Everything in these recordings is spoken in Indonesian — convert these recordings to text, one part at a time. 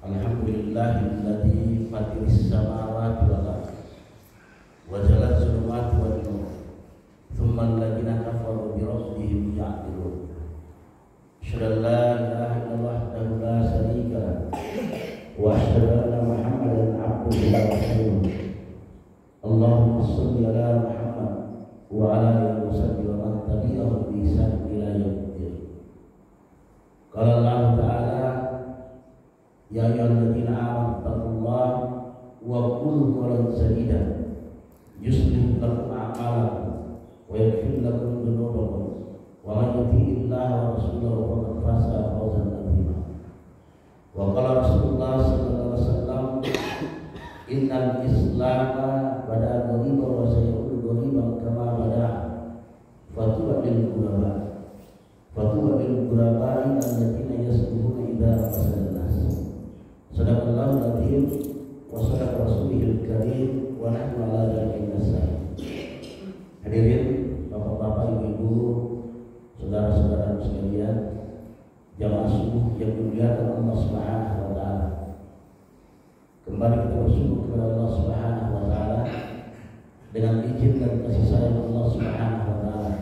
Alhamdulillahilladzi fatiris samawati wal ardh wa jalal zulumati wan nur thumma alladziina kafaru bi rabbihim ya'dilun. Asyhadu an la ilaha illallah wahdahu la syarika lahu wa asyhadu anna Muhammadan abduhu wa rasuluh. Allahumma shalli ala Muhammad wa ala alihi wa sahbihi wa man tabi'ahum bi ihsan ila yaumiddin. Qala Allah ta'ala ya ayyuhalladzina amanu taqullaha wa qulu qawlan sadida yuslih lakum a'malakum wa yaghfir lakum dhunubakum wa man yuti'illaha wa rasulahu faqad faza fawzan 'azima. Wa qala Rasulullah sallallahu alaihi wasallam innal islama bada'a ghariban wa sayaudu ghariban kama bada'a fatuba bil ghuraba'i alladzina yasbihuna idza fasada nas. Sadaqallahul adzim wa sadaqa rasulihil karim wa nahnu ala dzalika minasy. Hadirin bapak-bapak, ibu-ibu, saudara-saudara sekalian, jamaah subuh yang dimuliakan Allah Subhanahu wa taala. Kembali kita bersyukur kepada Allah Subhanahu wa taala dengan izin dan kasih sayang Allah Subhanahu wa taala.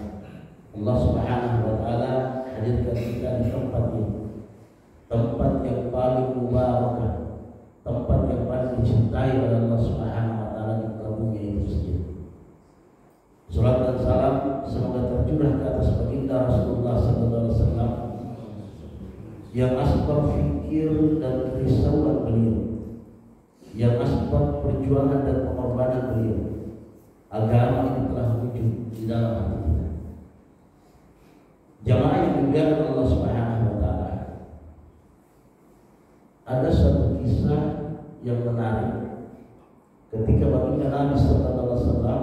Allah Subhanahu wa taala hadirkan kita di tempat ini, tempat yang paling mubarakah, tempat yang paling dicintai oleh Allah Subhanahu wa taala di kaumnya itu sendiri. Salat dan salam semoga tercurah ke atas baginda Rasulullah sallallahu alaihi wasallam yang asbab fikir dan kerisauan beliau, yang asbab perjuangan dan pengorbanan beliau, agama ini telah wujud di dalam hati kita. Jamaah yang dimuliakan Allah Subhanahu wa taala, ada satu kisah yang menarik ketika baginda Nabi sallallahu alaihi wasallam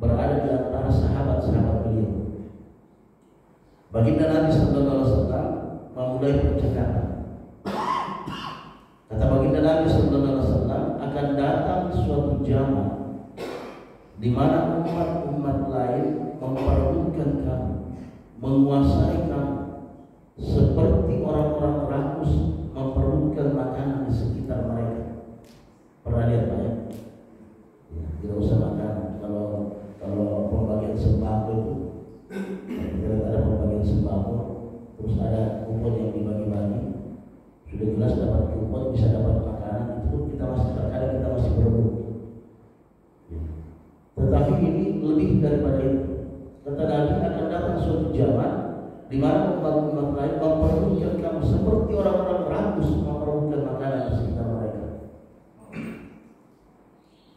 berada di antara sahabat-sahabat beliau. Baginda Nabi sallallahu alaihi wasallam memulai percakapan. Kata baginda Nabi sallallahu alaihi wasallam, akan datang suatu zaman di mana umat-umat lain memperebutkan kamu, menguasai kamu, seperti orang-orang rakus memperebutkan makanan di sekitar mereka. Pernah lihat Pak ya? Tidak usah makan. Kalau pembagian sembako itu, kalau ada pembagian sembako, terus ada kupon yang dibagi-bagi, sudah jelas dapat kupon, bisa dapat makanan, itu kita masih terkadang kita masih berebut. Tetapi ini lebih daripada itu. Kata Nabi, akan datang suatu zaman di mana umat-umat lain memperebutkan kamu seperti orang-orang rakus memperebutkan makanan di sekitar mereka.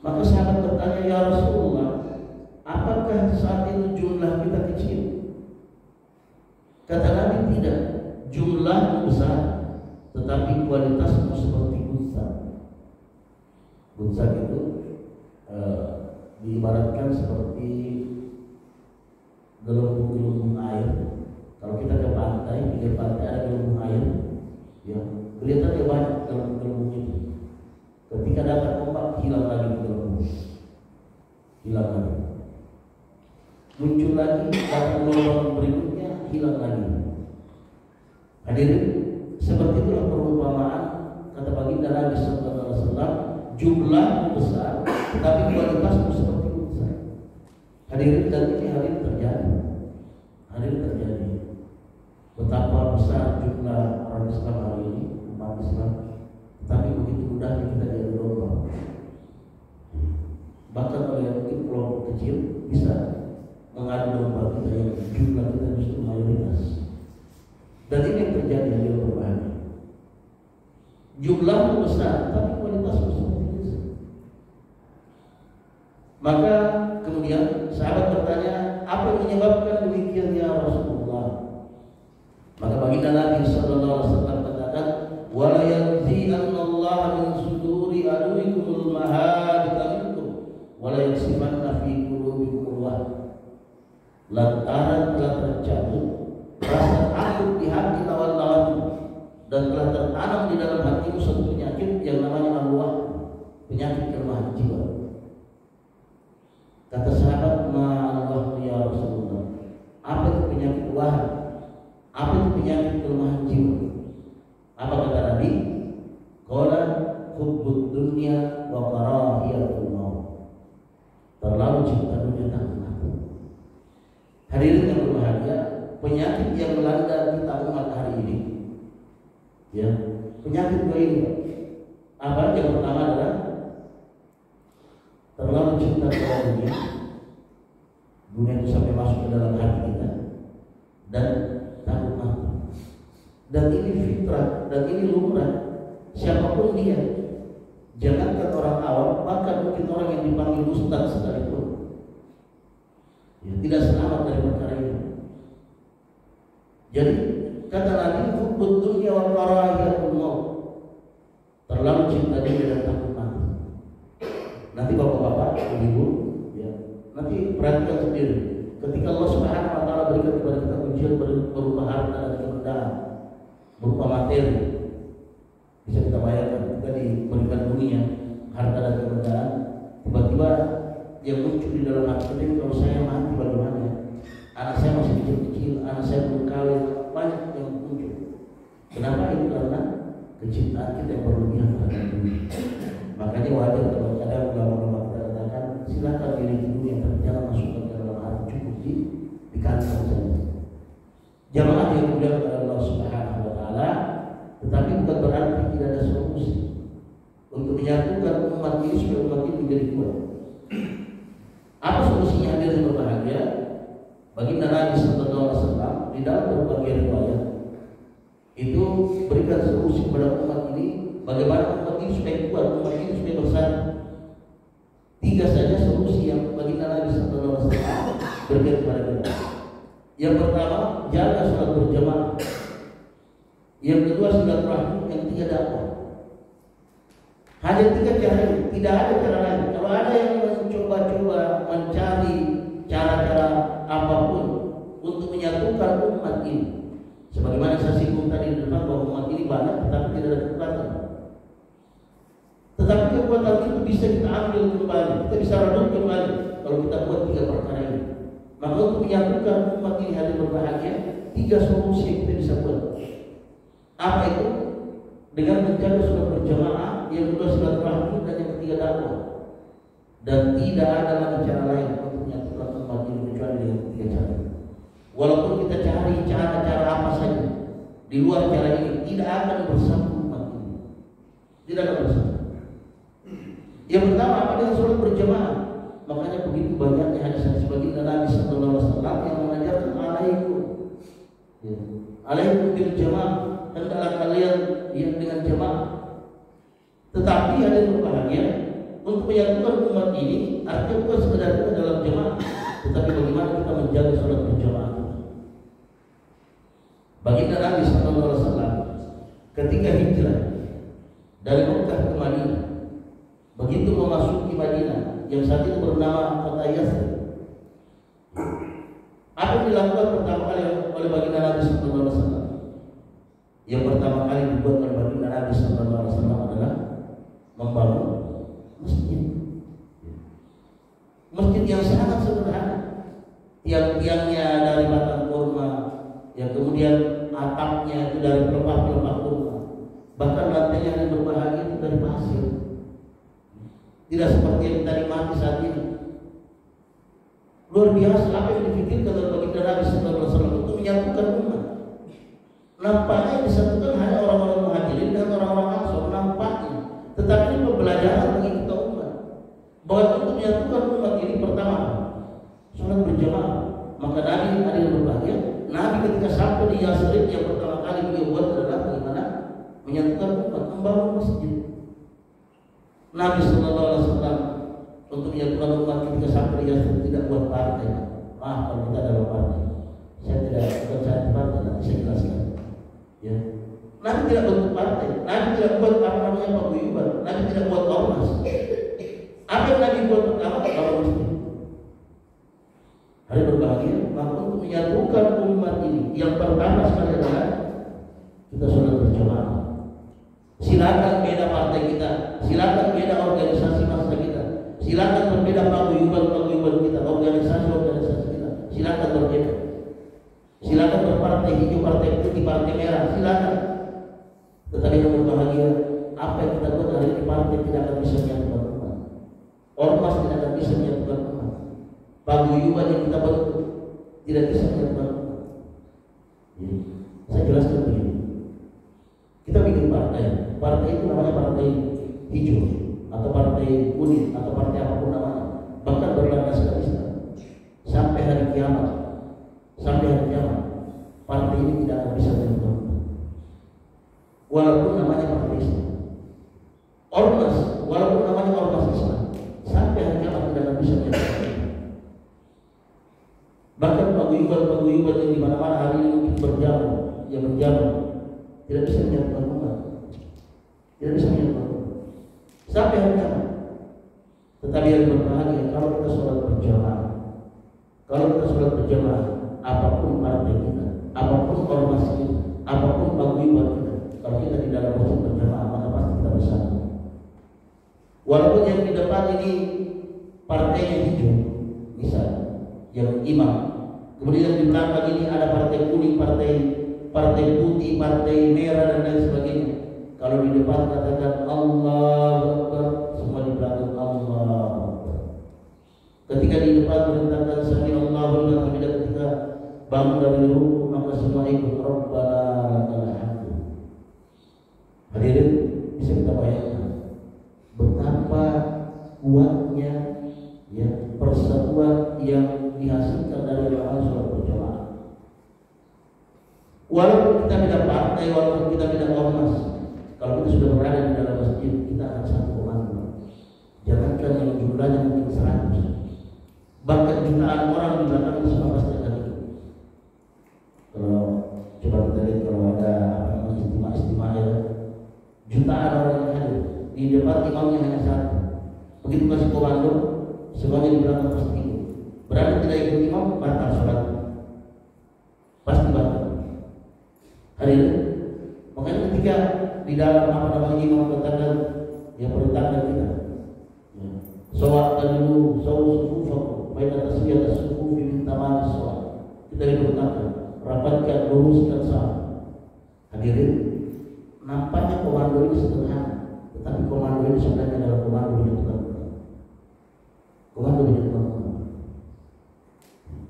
Maka sahabat bertanya, ya Rasulullah, apakah saat itu jumlah kita kecil? Kata Nabi, tidak, jumlah besar, tetapi kualitasmu seperti busa. Busa itu diibaratkan seperti gelembung-gelembung air. Kalau kita ke pantai, pinggir pantai ada gelembung air, ya kelihatannya banyak gelembung itu. Ketika datang ombak, hilang lagi gelembung, hilang lagi. Muncul lagi, datang gelombang berikutnya, hilang lagi. Hadirin, seperti itulah perumpamaan kata baginda Nabi sallallahu alaihi wasallam, jumlah besar, tetapi kualitasmu seperti busa. Hadirin, dan ini hari ini terjadi. Hari ini terjadi. Betapa besar jumlah orang Islam hari ini, umat Islam, tapi begitu mudahnya kita jadi domba. Bahkan kalau yang mungkin kelompok kecil bisa mengadu domba kita yang jumlah kita justru mayoritas. Dan ini yang terjadi di dalam berbahaya. Jumlah besar, tapi kualitas seperti itu. Maka kemudian sahabat bertanya, apa yang menyebabkan demikian ya Rasulullah? Maka baginda Nabi sallallahu alaihi wasallam katakan, wala yanzi'annallaha min suduri aduwikumul mahadika minkum wala yaksimanna fi qulubikum wahd. Lantaran telah terjatuh rasa takut di hati lawan-lawanmu dan telah tertanam di dalam hatimu suatu penyakit yang namanya al-wah, penyakit kelemahan jiwa. Kata sahabat, ma'allah ya Rasulullah, apa itu penyakit wah? Apa itu penyakit kelemahan jiwa? Apa kata Nabi? melanda kita umat hari ini, ya, penyakit dua ini. Apa? Yang pertama adalah terlalu cinta kepada dunia. Dunia itu sampai masuk ke dalam hati kita dan takut mati. Dan ini fitrah, dan ini lumrah. Siapapun dia, jangankan orang awam, bahkan mungkin orang yang dipanggil ustaz sekalipun, ya, tidak selamat dari perkara ini. Jadi kata Nabi, hubbud dunya wa karahiyatul maut, terlalu cinta dunia dan takut mati. Nanti bapak-bapak, ibu, ya, nanti perhatikan sendiri. Ketika Allah Subhanahu wa taala berikan kepada kita ujian berupa harta dan kemudahan, berupa materi, bisa kita bayangkan kita diberikan dunia, harta dan kemudahan, tiba-tiba yang muncul di dalam hati kita, kalau saya mati bagaimana? Anak saya masih kecil-kecil, anak saya belum kawin, banyak yang muncul. Kenapa? Itu karena kecintaan kita yang berlebihan terhadap dunia. Makanya wajar kalau kadang ulama-ulama kita katakan, silakan miliki dunia, tapi jangan masukkan ke dalam hati, cukup di kantong saja. Jamaah yang mulia kepada Allah Subhanahu wa taala, tetapi bukan berarti tidak ada solusi untuk menyatukan umat ini supaya umat ini menjadi kuat. Apa solusinya hadirin berbahagia? Baginda Nabi sallallahu alaihi wasallam di dalam berbagai riwayat itu berikan solusi kepada umat ini, bagaimana umat ini supaya kuat, umat ini supaya bersatu. 3 saja solusi yang baginda Nabi sallallahu alaihi wasallam berikan kepada kita. Yang pertama, jaga salat berjamaah. Yang kedua, silaturahmi. Yang ketiga, dakwah. Hanya 3 cara ini, tidak ada cara lain. Kalau ada yang mencoba-coba mencari cara-cara apapun untuk menyatukan umat ini, sebagaimana saya singgung tadi di depan bahwa umat ini banyak tetapi tidak ada kekuatan. Tetapi kekuatan itu bisa kita ambil kembali, kita bisa redam kembali kalau kita buat 3 perkara ini. Maka untuk menyatukan umat ini hari berbahagia, 3 solusi yang kita bisa buat. Apa itu? Dengan menjaga salat berjamaah, yang kedua silaturahmi, dan yang ketiga dakwah. Dan tidak ada lagi cara lain untuk menyatukan umat ini kecuali dengan 3 cara. Walaupun kita cari cara-cara apa saja di luar cara ini, tidak akan bersatu umat ini. Tidak akan bersatu. Yang pertama, apa? Dengan salat berjamaah. Makanya begitu banyaknya hadis-hadis baginda Nabi sallallahu alaihi wasallam yang mengajarkan alaikum, ya, alaikum bil jamaah, hendaklah kalian yang dengan jamaah. Tetapi ada yang berbahagia untuk menyatukan umat ini, artinya bukan sekedar kita dalam jamaah, tetapi bagaimana kita menjaga salat berjamaah. Baginda Nabi sallallahu alaihi wasallam ketika hijrah dari Mekah ke Madinah, begitu memasuki Madinah yang saat itu bernama kota Yathrib, apa yang dilakukan pertama kali oleh baginda Nabi sallallahu alaihi wasallam? Yang pertama kali dibuat oleh baginda Nabi sallallahu alaihi wasallam adalah membangun masjid. Masjid yang sangat sederhana, tiang-tiangnya dari batang kurma, yang kemudian atapnya itu dari pelepah-pelepah kurma, bahkan lantainya yang berbahagia itu dari pasir. Tidak seperti yang kita nikmati saat ini. Luar biasa apa yang dipikirkan oleh baginda Nabi sallallahu alaihi wasallam untuk menyatukan umat. Nampaknya yang disatukan hanya orang-orang muhajirin dan orang-orang ansor, nampaknya. Tetapi ini pembelajaran bagi kita umat bahwa untuk menyatukan umat ini pertama salat berjamaah. Maka Nabi ada yang berbahagia. Nabi ketika sampai di Yathrib yang pertama kali beliau buat adalah bagaimana menyatukan umat, membangun masjid. Nabi sallallahu alaihi wasallam untuk menyatukan umat ketika sampai di Yathrib tidak buat partai. Maaf kalau kita adalah partai. Saya tidak bukan saya partai, nanti saya jelaskan. Ya. Nabi tidak bentuk partai. Nabi tidak buat apa namanya paguyuban. Nabi tidak buat ormas. Apa yang Nabi buat pertama? Bangun masjid. Hari berbahagia, maka untuk menyatukan umat ini, yang pertama sekali adalah kita salat berjamaah. Silakan beda partai kita, silakan beda organisasi massa kita, silakan berbeda paguyuban kita, organisasi kita, silakan berbeda. Silakan berpartai hijau, partai putih, partai merah, silakan. Tetapi yang berbahagia, apa yang kita buat hari ini partai tidak akan bisa menyatukan umat. Ormas tidak akan bisa menyatukan umat. Paguyuban yang kita bentuk tidak bisa menyatukan umat. Ya. Saya jelaskan begini. Kita bikin partai. Partai itu namanya partai hijau atau partai kuning atau partai apapun namanya. Bahkan berlandaskan Islam. Sampai hari kiamat. Sampai hari kiamat. Partai ini tidak akan bisa berubah. Walaupun namanya partai Islam. Ormas, walaupun namanya ormas Islam, sampai hari kiamat tidak akan bisa berubah. Bahkan paguyuban yang di mana-mana hari ini mungkin berjalan, yang berjalan, tidak bisa menyatukan umat, tidak bisa menyatukan umat. Sampai hari kiamat. Tetapi yang berbahagia kalau kita sholat berjamaah, kalau kita sholat berjamaah, apapun partai kita, apapun ormas kita, apapun paguyuban kita, kalau kita di dalam masjid berjamaah, maka pasti kita bersama. Walaupun yang di depan ini partainya hijau, misalnya yang imam, kemudian yang di belakang ini ada partai kuning, partai putih, partai merah dan lain sebagainya. Kalau di depan katakan Allahu Akbar, semua di belakang Allahu Akbar. Ketika di depan merintahkan Sami'allahu liman hamidah, ketika bangun dari rukuk maka semua ikut Rabbana lakal hamd. Hadirin, bisa kita bayangkan betapa kuatnya ya persatuan yang dihasilkan dari amal sholat berjamaah. Walaupun kita tidak partai, walaupun kita tidak ormas, kalau kita sudah berada di dalam masjid, kita akan satu komando. Jangankan yang jumlahnya mungkin 100, bahkan jutaan orang di belakang itu semua pasti akan ikut. Kalau coba kita lihat kalau ada istimewa ya, jutaan orang yang hadir di depan imamnya hanya satu. Begitu kasih komando, semuanya di belakang pasti ikut. Berarti tidak ikut imam, batal sholat, pasti batal. Hadirin, makanya ketika di dalam imam katakan yang perintahkan kita, sholat dulu, sufufakum, baik atas sufufi min tamam sholat. Kita diperintahkan rapatkan, luruskan salat. Hadirin, nampaknya komando ini sederhana, tetapi komando ini sebenarnya adalah komando menyatukan umat. Komando menyatukan umat.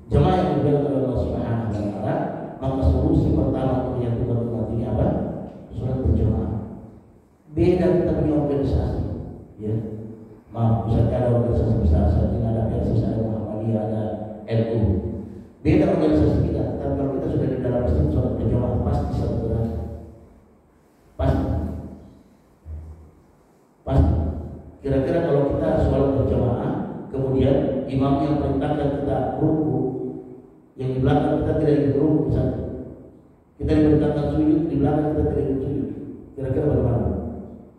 Jemaah yang diberkati oleh Allah Subhanahu wa taala, maka solusi pertama untuk menyatukan umat ini apa? Sholat berjamaah. Beda kita punya organisasi, ya. Maaf, misalnya ada organisasi besar, saat ini ada PSIS, ada Muhammadiyah, ada NU. Beda organisasi kita, tapi kalau kita sudah di dalam masjid sholat berjamaah pasti satu gerakan. Pasti. Kira-kira kalau kita sholat berjamaah, kemudian imamnya perintahkan kita ruku, yang di belakang kita tidak ikut ruku misalnya, kita diperintahkan sujud, di belakang kita tidak ikut sujud, kira-kira bagaimana?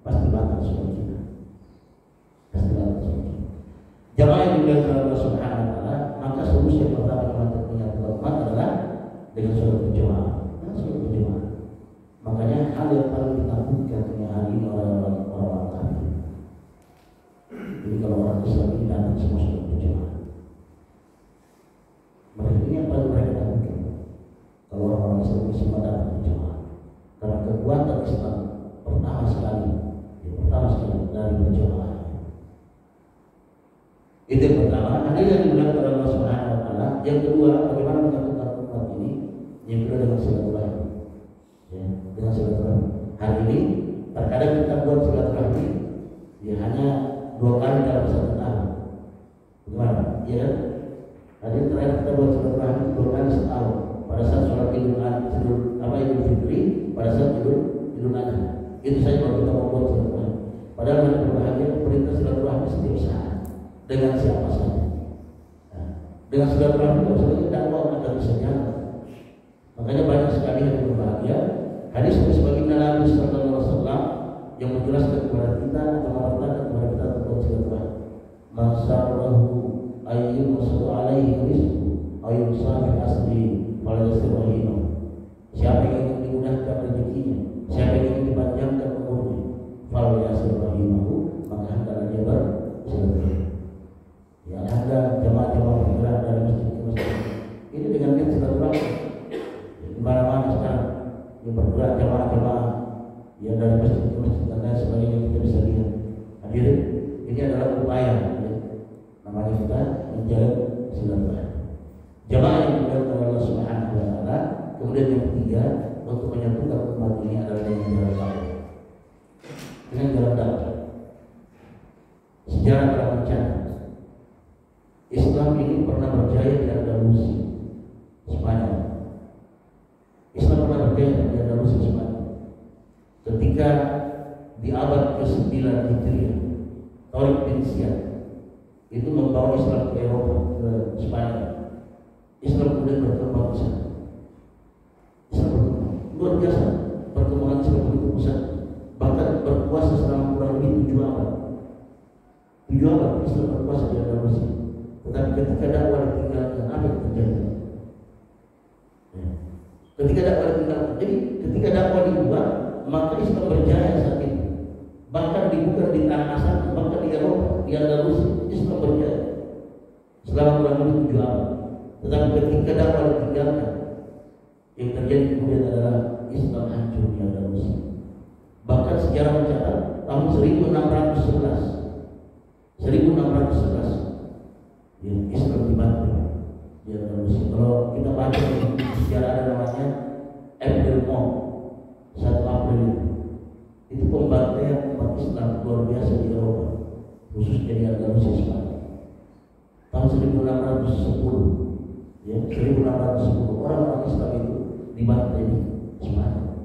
Pasti batal sholat kita. Pasti batal sholat kita. Jamaah yang dimuliakan oleh Allah Subhanahu wa taala, maka solusi yang pertama untuk menyatukan umat adalah dengan sholat berjamaah. Dengan sholat berjamaah. Makanya hal yang paling ditakutkan hari ini orang kafir. Jadi kalau orang Islam ini datang semua sholat berjamaah, mereka ini yang paling mereka takutkan. Kalau orang-orang Islam ini semua datang berjamaah, karena kekuatan Islam pertama sekali dari berjamaah. Itu yang pertama. Hadis yang dimuliakan oleh Allah Subhanahu wa taala. Yang kedua, bagaimana menyatukan umat ini? Yang kedua dengan silaturahmi. Ya, dengan silaturahmi. Hari ini terkadang kita buat silaturahmi ya hanya 2 kali dalam 1 tahun. Bagaimana? Iya kan? Hari terakhir kita buat silaturahmi 2 kali setahun. Pada saat sholat Idul Fitri, pada saat Idul Adha. Itu saja kalau kita mau buat silaturahmi. Padahal yang berbahagia perintah silaturahmi setiap saat dengan siapa saja. Nah, dengan silaturahmi maksudnya dakwah akan bisa jalan. Makanya banyak sekali yang berbahagia. Hadis dari sebaginda Nabi Sallallahu Alaihi Wasallam yang menjelaskan kepada kita atau mengatakan kepada kita tentang silaturahmi. Masarrahu ayyun masadu alaihi rizqu ayyun safi asli falayasirrahimah. Siapa yang ingin dimudahkan rezekinya, siapa yang ingin dipanjangkan umurnya, falayasirrahimahu, maka hendaklah dia bersilaturahmi. Ya, ada jamaah-jamaah bergerak dari masjid ke masjid. Ini dengan niat silaturahmi. Di mana-mana sekarang yang bergerak jamaah-jamaah ya dari masjid ke masjid dan lain sebagainya ketiga untuk menyatukan umat ini adalah dengan jalan dakwah. Dengan jalan dakwah. Sejarah telah mencatat Islam ini pernah berjaya di Andalusia, Spanyol. Islam pernah berjaya di Andalusia, Spanyol. Ketika di abad ke-9 Hijriah, Tariq bin Ziyad itu membawa Islam ke Eropa, ke Spanyol. Islam kemudian berkembang di sana. Islam berkembang luar biasa, perkembangan Islam begitu besar, bahkan berkuasa selama kurang lebih 7 abad. 7 abad Islam berkuasa di Andalusia. Tetapi ketika dakwah ditinggalkan, apa yang terjadi? Ketika dakwah ditinggalkan, jadi ketika dakwah dibuat, maka Islam berjaya saat itu. Bahkan dibuka di tanah asal, bahkan di Eropa, di Andalusia, Islam berjaya selama kurang lebih 7 abad. Tetapi ketika dakwah ditinggalkan, yang terjadi kemudian adalah Islam hancur di Andalusia. Bahkan sejarah mencatat tahun 1611 ya, Islam dibantu di Andalusia. Kalau kita baca sejarah ada namanya April Mop, 1 April itu pembantaian umat Islam luar biasa di Eropa, khususnya di Andalusia Spanyol. Tahun 1610 ya, 1610 orang-orang Islam itu dibantai di Spanyol.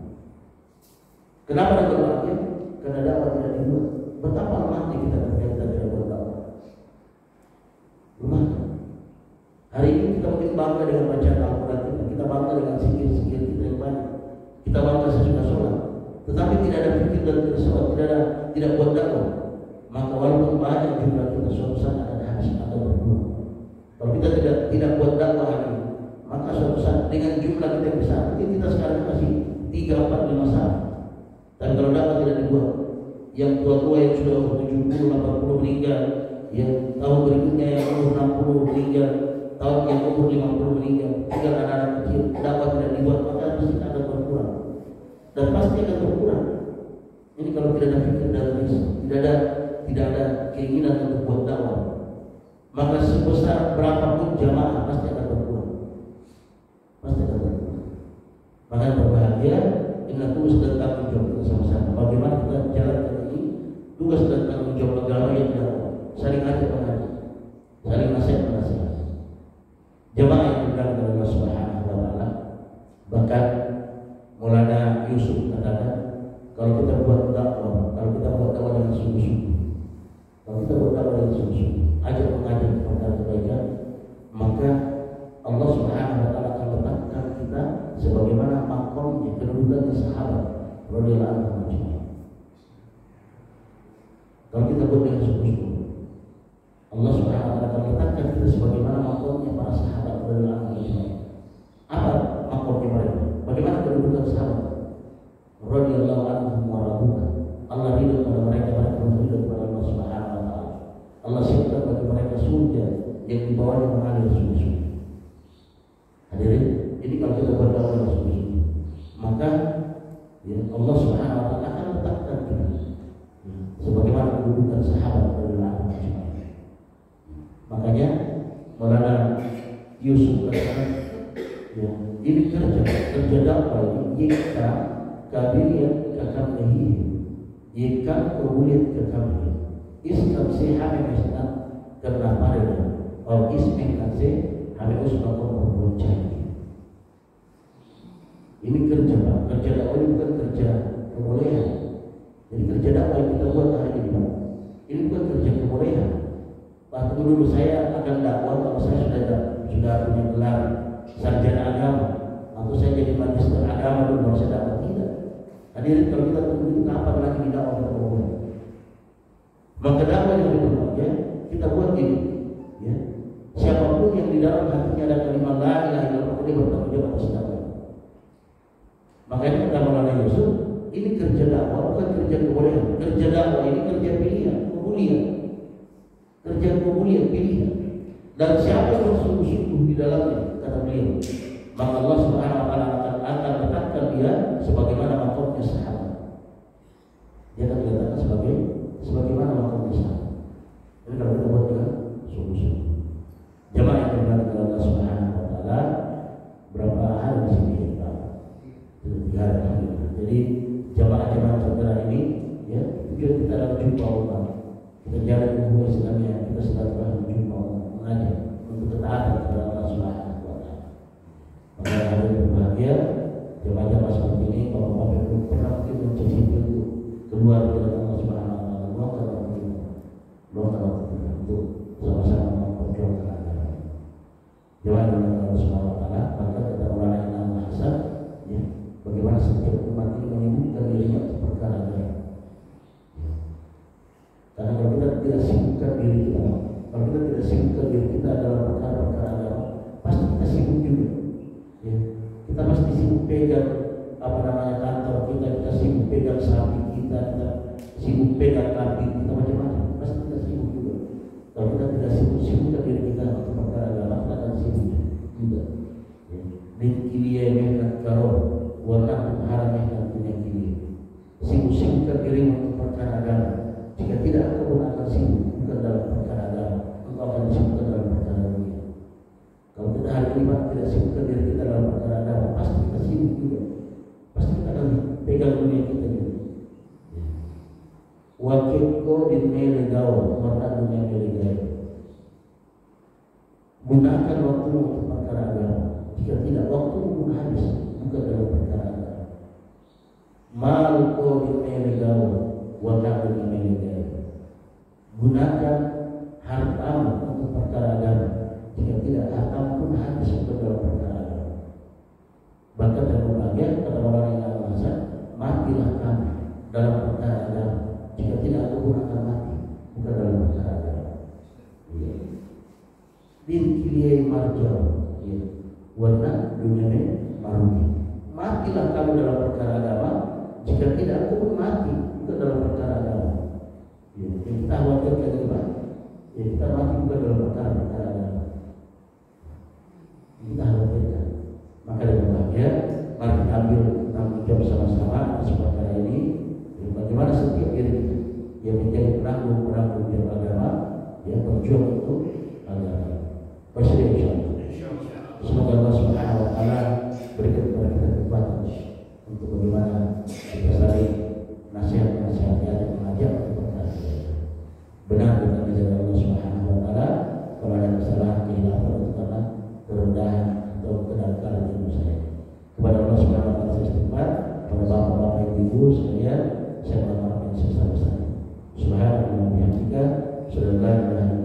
Kenapa ada berbahagia? Karena dakwah tidak dibuat. Betapa lemahnya kita ketika kita tidak buat dakwah. Lemah. Hari ini kita mungkin bangga dengan bacaan Al-Quran kita bangga dengan zikir-zikir kita yang banyak, kita bangga sesudah sholat. Tetapi tidak ada fikir dan sholat, tidak buat dakwah. Maka walaupun banyak jumlah kita, suatu saat akan habis atau berkurang. Kalau kita tidak buat dakwah hari ini, maka suatu saat dengan jumlah kita yang besar, mungkin kita sekarang masih 3, 4, 5 saat. Dan kalau dakwah tidak dibuat, yang tua-tua yang sudah 70, 80 meninggal, yang tahun berikutnya yang umur 60 meninggal, tahun yang umur 50 meninggal, tinggal anak-anak kecil, dakwah tidak dibuat, maka pasti akan berkurang. Dan pasti akan berkurang. Ini kalau tidak ada fikir dan tidak ada keinginan untuk buat dakwah, maka sebesar berapapun jamaah pasti akan berkurang. Pasti akan berkurang. Maka berbahagia dengan tugas dan tanggung jawab kita sama-sama. Bagaimana kita jalankan ini tugas dan tanggung jawab agama yang dakwah, saling ajak mengajar, saling nasihat menasihat. Jamaah yang diundang oleh Allah Subhanahu wa taala. Bahkan Maulana Yusuf katakan, kalau kita buat dakwah, kalau kita buat dakwah dengan sungguh-sungguh, kalau kita buat dakwah dengan sungguh-sungguh, ajak mengajar kepada kebaikan, maka Allah Subhanahu wa taala akan letakkan kita sebagaimana makomnya kedudukan sahabat radhiyallahu anhum. Kalau kita buat dengan sungguh-sungguh, Allah Subhanahu wa taala akan letakkan kita sebagaimana makomnya para sahabat radhiyallahu anhum. Apa makomnya mereka? Bagaimana kedudukan sahabat radhiyallahu anhum wa radhiyallahu. Allah ridho kepada mereka, mereka ridho kepada Allah Subhanahu wa taala. Allah siapkan bagi mereka surga yang di bawahnya mengalir sungai-sungai. Hadirin, ini kalau kita berdoa dengan sungguh-sungguh, maka ya, Allah Subhanahu wa taala akan letakkan kita sebagaimana kedudukan sahabat radhiyallahu anhum. Makanya Maulana Yusuf katakan, ya, ini kerja dakwah ini yika kabiliyat kakamlihi, yika kubuliat kakamlihi, islam se hame mesna karena pareda, or ismen kanse hame usma berbonceng. Ini kerja Pak, kerja dakwah ini bukan kerja kebolehan. Jadi kerja dakwah yang kita buat hari ini Pak, ini bukan kerja kebolehan. Waktu dulu saya akan dakwah kalau saya sudah punya gelar sarjana agama, atau saya jadi magister agama dulu baru saya dakwah. Tidak. Hadirin, kalau kita tunggu kapan lagi di dakwah kita buat? Maka dakwah yang berbahagia kita buat ini, ya. Siapapun yang di dalam hatinya ada kalimat la ilaha illallah, dia bertanggung jawab atas dakwah. Makanya kata Maulana Yusuf, ini kerja dakwah bukan kerja kebolehan. Kerja dakwah ini kerja pilihan, kemuliaan. Kerja kemuliaan pilihan. Dan siapa yang sungguh-sungguh di dalamnya, kata beliau, maka Allah Subhanahu wa taala akan letakkan dia sebagaimana makomnya sahabat. Dia akan diletakkan sebagaimana makomnya sahabat. Ini kalau kita buat dengan sungguh-sungguh. Jamaah yang berada kepada Allah Subhanahu wa taala, berapa hari di sini kita? jumpa Allah, kita jalan hubungan Islamnya, kita silaturahmi jumpa Allah, mengajak untuk ketaatan kepada Allah Subhanahu wa Ta'ala. Maka hari berbahagia, jemaah-jemaah seperti ini, bapak-bapak belum pernah mungkin mencicipi untuk keluar dari Allah Subhanahu wa Ta'ala, luangkan waktu untuk sama-sama memperjuangkan agama. Jemaah dengan Allah Subhanahu wa Ta'ala, maka kata Maulana Imam Hasan, ya, bagaimana setiap umat ini menyibukkan dirinya untuk perkara agama. Karena kalau kita tidak sibukkan diri kita, kalau kita tidak sibukkan diri kita dalam perkara-perkara agama, pasti kita sibuk juga. Ya. Kita pasti sibuk pegang kantor kita sibuk pegang sapi kita sibuk pegang kambing kita macam-macam, pasti kita sibuk juga. Kalau kita tidak sibukkan diri kita untuk perkara agama, kita akan sibuk juga. Dan kiriya dengan karo, warna haramnya dan punya kiriya. Sibukkan diri untuk perkara agama. Jika tidak, engkau pun akan sibuk bukan dalam perkara agama, engkau akan sibukkan dalam perkara dunia. Kalau kita hari ini tidak sibukkan diri kita dalam perkara agama, pasti kita sibuk juga. Pasti kita akan pegang dunia kita juga. Wakil kau di melegau, warna dunia melegau. Gunakan waktu untuk perkara agama. Jika tidak, waktu pun habis bukan dalam perkara agama. Mal kau di melegau, warna dunia melegau. Gunakan hartamu untuk perkara agama. Jika tidak, hartamu pun habis bukan dalam perkara agama. Bahkan dalam berbahagia kata orang yang merasa, matilah kamu dalam perkara agama. Jika tidak, aku pun akan mati bukan dalam perkara agama. Din kiliyai marjau, warna dunia marugi. Matilah kamu dalam perkara agama. Jika tidak, aku pun mati bukan dalam perkara agama. Yang kita khawatirkan juga, ya kita mati bukan dalam perkara agama. Kita khawatirkan. Maka dengan bahagia, mari kita ambil tanggung jawab sama-sama atas perkara ini. Bagaimana setiap diri kita yang menjadi penanggung dalam agama, yang berjuang untuk agama. Bersedia insyaallah. Semoga Allah Subhanahu wa Ta'ala berikan kepada kita kekuatan untuk bagaimana kita saling nasihat-nasihat yang mengajak benar dengan ajaran Allah Subhanahu wa Ta'ala, kepada kesalahan kehilafan itu karena kerendahan atau kedangkalan ilmu saya. Kepada Allah Subhanahu wa Ta'ala saya istighfar, kepada bapak-bapak ibu sekalian saya mohon maaf yang sebesar-besarnya. Subhanallah wa bihamdika, subhanallah.